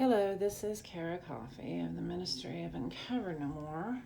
Hello, this is Beaty-Coffey of the Ministry of Uncover No More.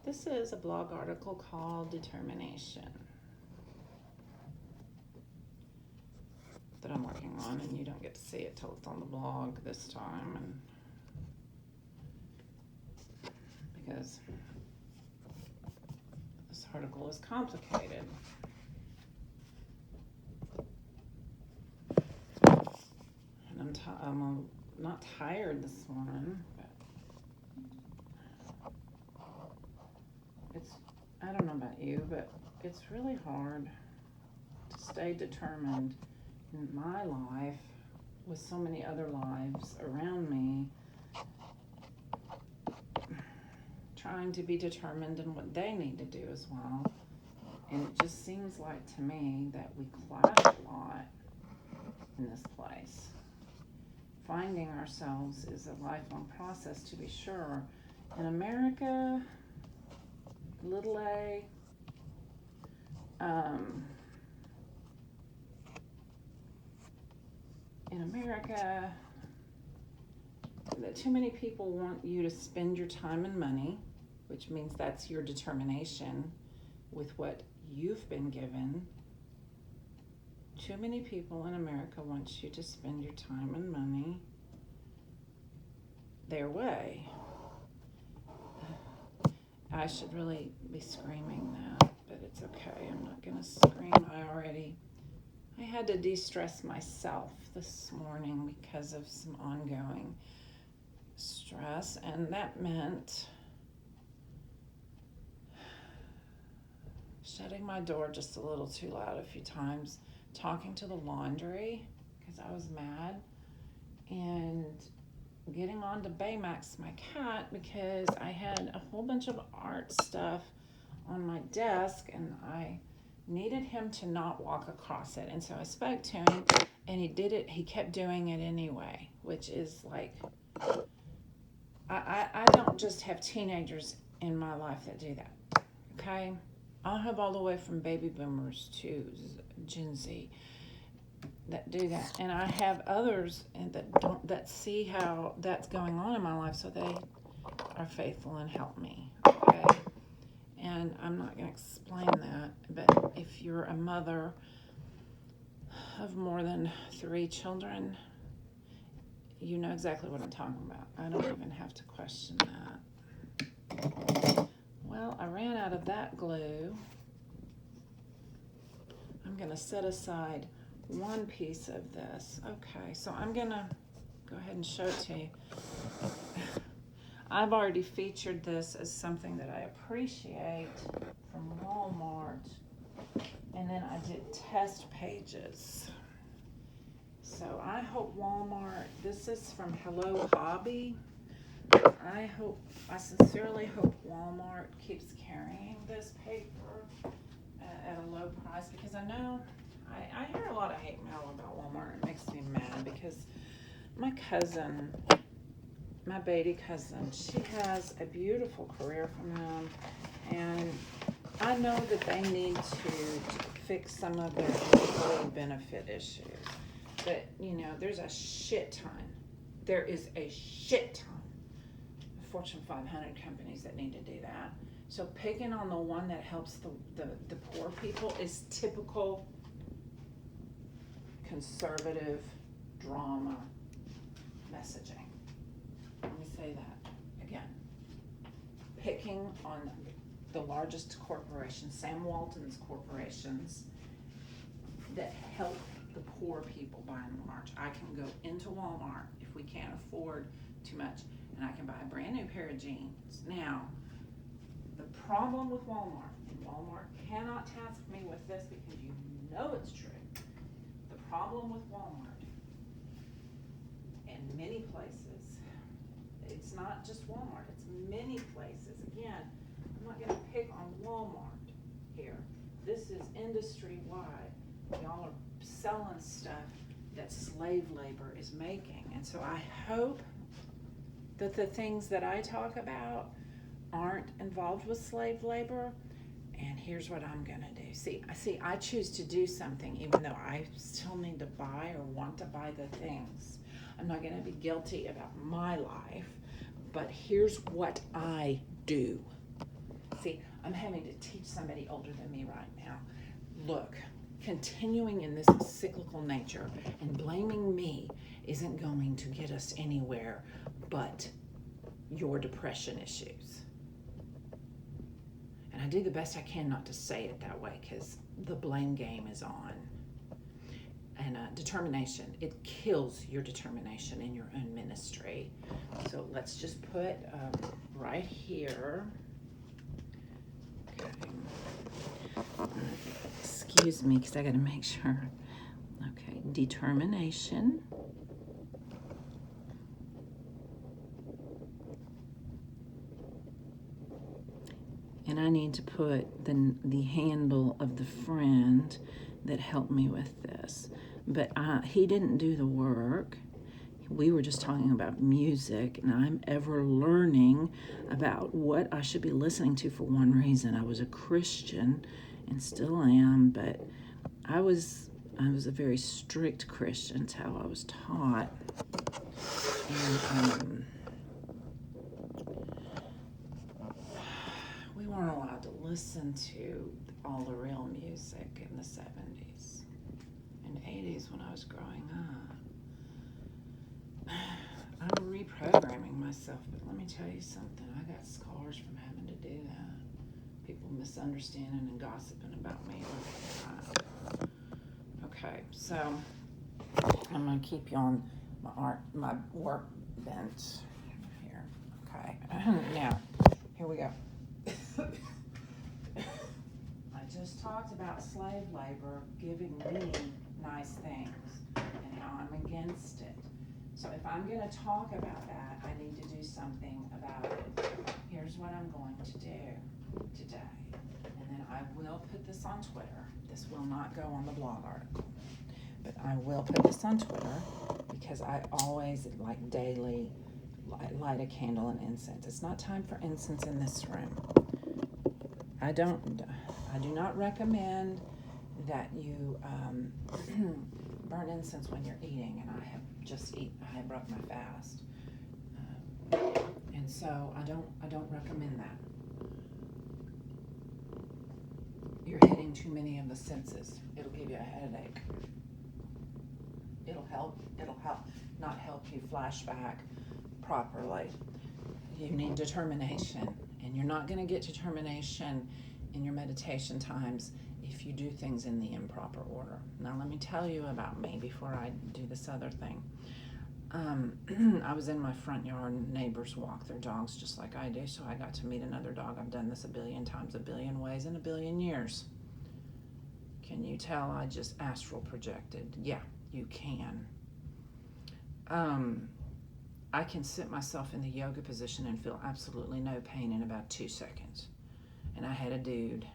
This is a blog article called Determination that I'm working on, and you don't get to see it till it's on the blog this time, and because this article is complicated. I'm not tired this morning, but I don't know about you, but it's really hard to stay determined in my life with so many other lives around me, trying to be determined in what they need to do as well. And it just seems like to me that we clash a lot in this place. Finding ourselves is a lifelong process, to be sure. In America, little a, in America, too many people want you to spend your time and money, which means that's your determination with what you've been given. Too many people in America want you to spend your time and money their way. I should really be screaming that, but it's okay. I'm not going to scream. I had to de-stress myself this morning because of some ongoing stress, and that meant shutting my door just a little too loud a few times, talking to the laundry because I was mad, and getting on to Baymax, my cat, because I had a whole bunch of art stuff on my desk and I needed him to not walk across it. And so I spoke to him and he kept doing it anyway, which is like, I don't just have teenagers in my life that do that, okay? I'll have all the way from baby boomers to Gen Z that do that, and I have others that see how that's going on in my life, so they are faithful and help me, okay? And I'm not going to explain that, but if you're a mother of more than 3 children, you know exactly what I'm talking about. I don't even have to question that. Well, I ran out of that glue. I'm going to set aside one piece of this. Okay, so I'm going to go ahead and show it to you. I've already featured this as something that I appreciate from Walmart, and then I did test pages. So I hope Walmart, this is from Hello Hobby. I sincerely hope Walmart keeps carrying this paper at a low price, because I know I hear a lot of hate mail about Walmart. It makes me mad because my cousin, my Beaty cousin, she has a beautiful career from them, and I know that they need to fix some of their employee benefit issues. But, you know, there's a shit ton. There is a shit ton of Fortune 500 companies that need to do that. So picking on the one that helps the poor people is typical conservative drama messaging. Let me say that again. Picking on the largest corporations, Sam Walton's corporations, that help the poor people by and large. I can go into Walmart if we can't afford too much, and I can buy a brand new pair of jeans. Now, the problem with Walmart, and Walmart cannot task me with this because you know it's true. The problem with Walmart and many places, it's not just Walmart, it's many places. Again, I'm not going to pick on Walmart here. This is industry-wide. Y'all are selling stuff that slave labor is making. And so I hope that the things that I talk about aren't involved with slave labor, And here's what I'm gonna do. See, I choose to do something even though I still need to buy or want to buy the things. I'm not gonna be guilty about my life, but here's what I do. See, I'm having to teach somebody older than me right now. Look, continuing in this cyclical nature and blaming me isn't going to get us anywhere but your depression issues. And I do the best I can not to say it that way because the blame game is on. And determination, it kills your determination in your own ministry. So let's just put right here. Okay. Excuse me, because I got to make sure. Okay, determination. And I need to put the handle of the friend that helped me with this. But he didn't do the work. We were just talking about music, and I'm ever learning about what I should be listening to for one reason. I was a Christian and still am, but I was a very strict Christian. It's how I was taught. And we weren't allowed to listen to all the real music in the 70s and 80s when I was growing up. I'm reprogramming myself, but let me tell you something. I got scars from having to do that. People misunderstanding and gossiping about me all the time. Okay, so I'm going to keep you on my work bench here. Okay, now, here we go. I just talked about slave labor giving me nice things and how I'm against it. So if I'm going to talk about that, I need to do something about it. Here's what I'm going to do today. And then I will put this on Twitter. This will not go on the blog article. But I will put this on Twitter because I always, like daily, light a candle and incense. It's not time for incense in this room. I do not recommend that you burn incense when you're eating, and I have just eaten. I have broke my fast, and so I don't recommend that. You're hitting too many of the senses. It'll give you a headache. It'll help not help you flashback properly. You need determination, and you're not going to get determination in your meditation times if you do things in the improper order. Now let me tell you about me before I do this other thing. I was in my front yard, and neighbors walk their dogs just like I do, so I got to meet another dog. I've done this a billion times, a billion ways, in a billion years. Can you tell I just astral projected? Yeah, you can. I can sit myself in the yoga position and feel absolutely no pain in about 2 seconds. And I had a dude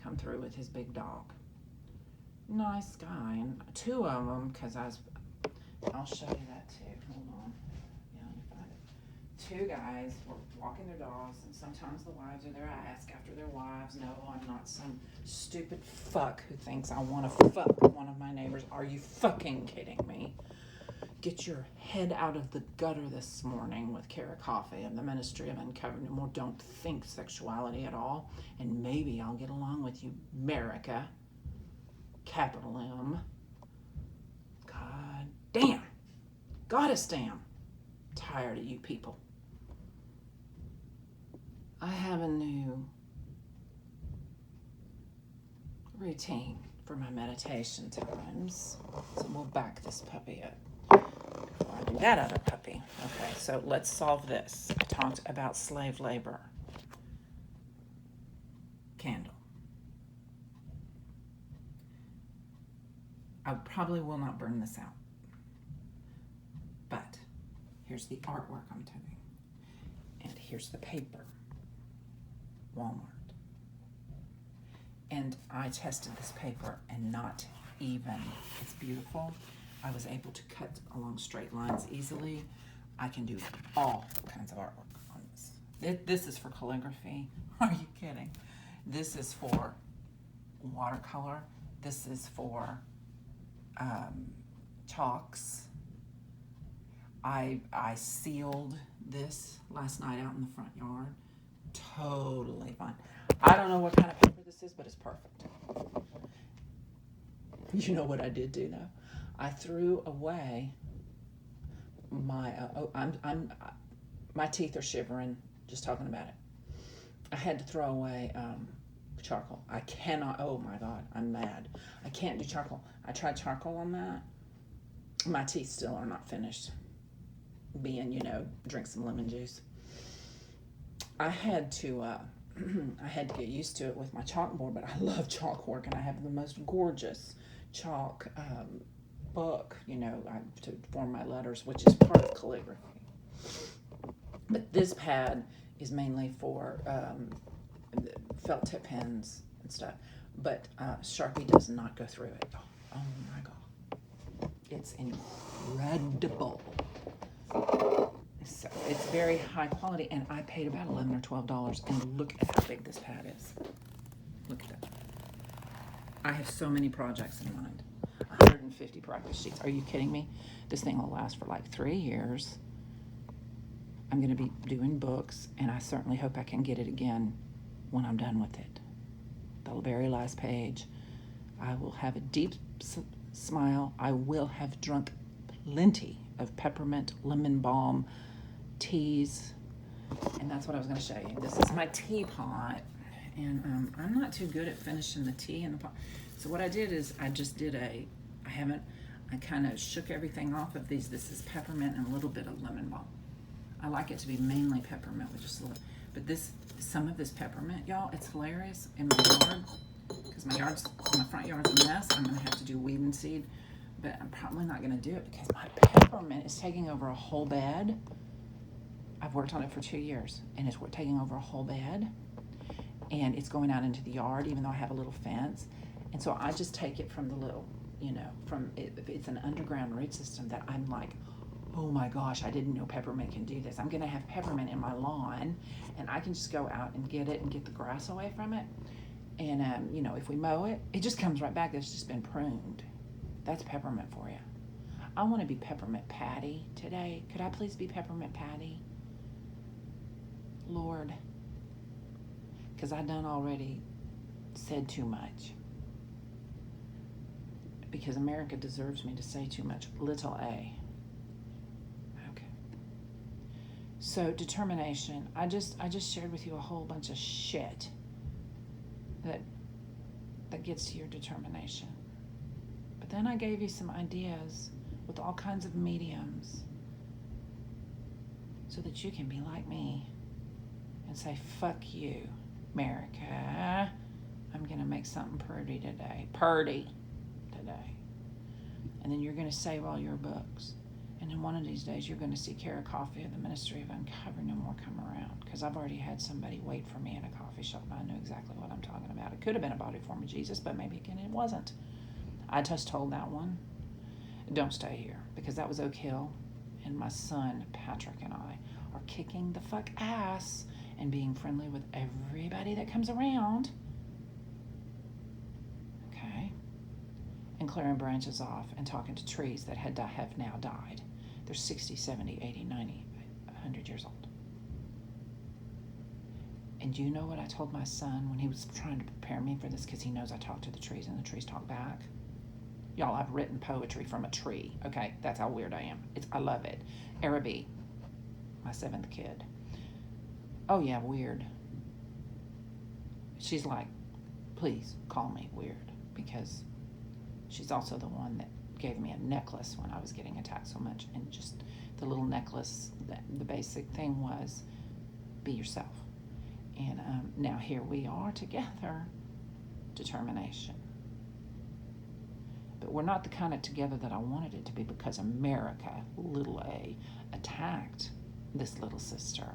come through with his big dog. Nice guy, and 2 of them, because I'll show you that too. Hold on. Yeah, let me find it. 2 guys were walking their dogs, and sometimes the wives are there. I ask after their wives. No, I'm not some stupid fuck who thinks I want to fuck one of my neighbors. Are you fucking kidding me? Get your head out of the gutter this morning with Cara of the Ministry of Uncovered No More. Don't think sexuality at all, and maybe I'll get along with you, America. Capital M. God damn. Goddess damn. Tired of you people. I have a new routine for my meditation times, so we'll back this puppy up. I do that other puppy. Okay, so let's solve this. I talked about slave labor. Candle. I probably will not burn this out. But here's the artwork I'm doing. And here's the paper. Walmart. And I tested this paper, and not even, it's beautiful. I was able to cut along straight lines easily. I can do all kinds of artwork on this. This is for calligraphy. Are you kidding? This is for watercolor. This is for chalks. I sealed this last night out in the front yard. Totally fine. I don't know what kind of paper this is, but it's perfect. You know what I did do though? I threw away my my teeth are shivering just talking about it. I had to throw away charcoal. I cannot. Oh my God, I'm mad. I can't do charcoal. I tried charcoal on that. My teeth still are not finished being, drink some lemon juice. I had to get used to it with my chalkboard, but I love chalk work, and I have the most gorgeous chalk book, to form my letters, which is part of calligraphy. But this pad is mainly for felt tip pens and stuff. But Sharpie does not go through it. Oh my God. It's incredible. So it's very high quality, and I paid about $11 or $12, and look at how big this pad is. Look at that. I have so many projects in mind. 150 practice sheets. Are you kidding me? This thing will last for like 3 years. I'm going to be doing books, and I certainly hope I can get it again when I'm done with it. The very last page, I will have a deep smile. I will have drunk plenty of peppermint lemon balm teas, and that's what I was going to show you. This is my teapot, and I'm not too good at finishing the tea in the pot. So what I did is I kind of shook everything off of these. This is peppermint and a little bit of lemon balm. I like it to be mainly peppermint with just a little, but some of this peppermint, y'all, it's hilarious in my yard, because my front yard's a mess. I'm going to have to do weed and seed, but I'm probably not going to do it because my peppermint is taking over a whole bed. I've worked on it for 2 years, and it's taking over a whole bed, and it's going out into the yard, even though I have a little fence. And so I just take it from the little, it's an underground root system that I'm like, oh my gosh, I didn't know peppermint can do this. I'm going to have peppermint in my lawn, and I can just go out and get it and get the grass away from it. And, if we mow it, it just comes right back. It's just been pruned. That's peppermint for you. I want to be Peppermint Patty today. Could I please be Peppermint Patty? Lord, because I done already said too much. Because America deserves me to say too much. Little a. Okay. So determination. I just shared with you a whole bunch of shit that gets to your determination. But then I gave you some ideas with all kinds of mediums so that you can be like me and say, fuck you, America. I'm going to make something pretty today. And then you're going to save all your books. And then one of these days, you're going to see Cara Coffey of the Ministry of Uncover No More come around. Because I've already had somebody wait for me in a coffee shop, and I knew exactly what I'm talking about. It could have been a body form of Jesus, but maybe again it wasn't. I just told that one, don't stay here. Because that was Oak Hill. And my son, Patrick, and I are kicking the fuck ass and being friendly with everybody that comes around. Okay? And clearing branches off and talking to trees that have now died. They're 60, 70, 80, 90, 100 years old. And you know what I told my son when he was trying to prepare me for this, because he knows I talk to the trees and the trees talk back? Y'all, I've written poetry from a tree. Okay, that's how weird I am. I love it. Araby, my 7th kid. Oh yeah, weird. She's like, please call me weird, because she's also the one that gave me a necklace when I was getting attacked so much. And just the little necklace, the basic thing was, be yourself. And now here we are together. Determination. But we're not the kind of together that I wanted it to be, because America, little a, attacked this little sister.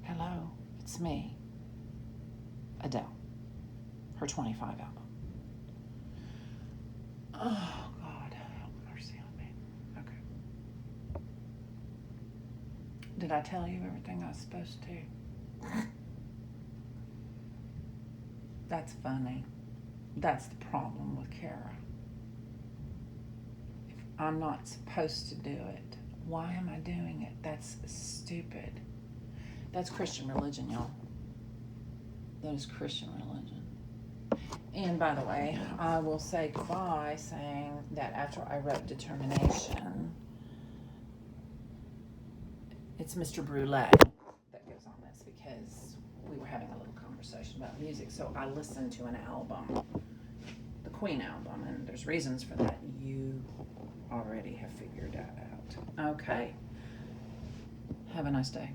Hello, it's me, Adele. Her 25 album. Oh, God, have mercy on me. Okay. Did I tell you everything I was supposed to? That's funny. That's the problem with Cara. If I'm not supposed to do it, why am I doing it? That's stupid. That's Christian religion, y'all. That is Christian religion. And by the way, I will say goodbye saying that after I wrote determination, it's Mr. Brulé that goes on this because we were having a little conversation about music. So I listened to an album, the Queen album, and there's reasons for that. You already have figured that out. Okay. Have a nice day.